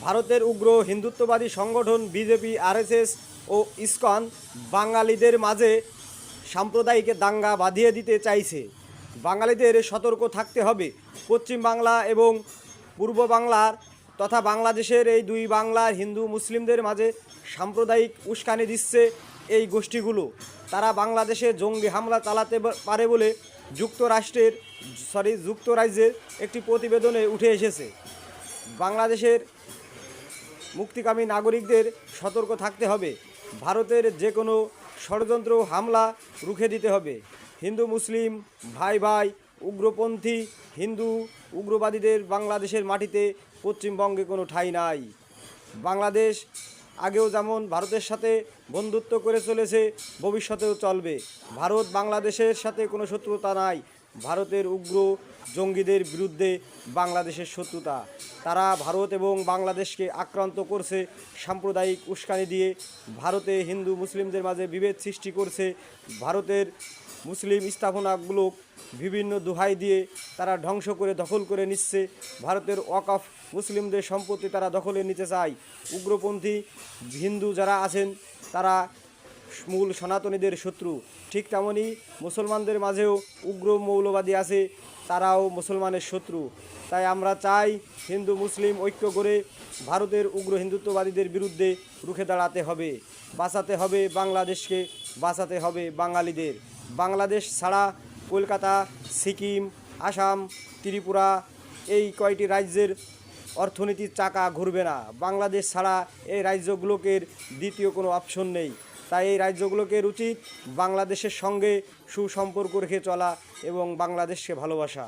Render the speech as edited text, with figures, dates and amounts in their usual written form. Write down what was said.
ভারতের উগ্র হিন্দুত্ববাদী সংগঠন বিজেপি, আরএসএস ও ইসকন বাঙালিদের মাঝে সাম্প্রদায়িক দাঙ্গা বাঁধিয়ে দিতে চাইছে। বাঙালিদের সতর্ক থাকতে হবে। পশ্চিম বাংলা এবং পূর্ব বাংলার তথা বাংলাদেশের এই দুই বাংলার হিন্দু মুসলিমদের মাঝে সাম্প্রদায়িক উস্কানি দিচ্ছে এই গোষ্ঠীগুলো। তারা বাংলাদেশে জঙ্গি হামলা চালাতে পারে বলে যুক্তরাজ্যের একটি প্রতিবেদনে উঠে এসেছে। বাংলাদেশের মুক্তিকামী নাগরিকদের সতর্ক থাকতে হবে। ভারতের যে কোনো ষড়যন্ত্র হামলা রুখে দিতে হবে। হিন্দু মুসলিম ভাই ভাই উগ্রপন্থী হিন্দু উগ্রবাদীদের বাংলাদেশের মাটিতে পশ্চিমবঙ্গে কোনো ঠাঁই নাই। বাংলাদেশ আগেও যেমন ভারতের সাথে বন্ধুত্ব করে চলেছে, ভবিষ্যতেও চলবে। ভারত বাংলাদেশের সাথে কোনো শত্রুতা নাই। ভারতের উগ্র জঙ্গিদের বিরুদ্ধে বাংলাদেশের শত্রুতা। তারা ভারত এবং বাংলাদেশকে আক্রান্ত করছে সাম্প্রদায়িক উস্কানি দিয়ে। ভারতে হিন্দু মুসলিমদের মাঝে বিভেদ সৃষ্টি করছে। ভারতের মুসলিম স্থাপনাগুলো বিভিন্ন দোহাই দিয়ে তারা ধ্বংস করে দখল করে নিচ্ছে। ভারতের ওয়াকফ মুসলিমদের সম্পত্তি তারা দখলে নিতে চায়। উগ্রপন্থী হিন্দু যারা আছেন তারা মূল সনাতনীদের শত্রু। ঠিক তেমনই মুসলমানদের মাঝেও উগ্র মৌলবাদী আছে, তারাও মুসলমানের শত্রু। তাই আমরা চাই হিন্দু মুসলিম ঐক্য করে ভারতের উগ্র হিন্দুত্ববাদীদের বিরুদ্ধে রুখে দাঁড়াতে হবে। বাঁচাতে হবে বাংলাদেশকে, বাঁচাতে হবে বাঙালিদের। বাংলাদেশ ছাড়া কলকাতা, সিকিম, আসাম, ত্রিপুরা এই কয়টি রাজ্যের অর্থনীতির চাকা ঘুরবে না। বাংলাদেশ ছাড়া এই রাজ্যগুলোকে দ্বিতীয় কোনো অপশন নেই। তাই এই রাজ্যগুলোকে উচিত বাংলাদেশের সঙ্গে সুসম্পর্ক রেখে চলা এবং বাংলাদেশকে ভালোবাসা।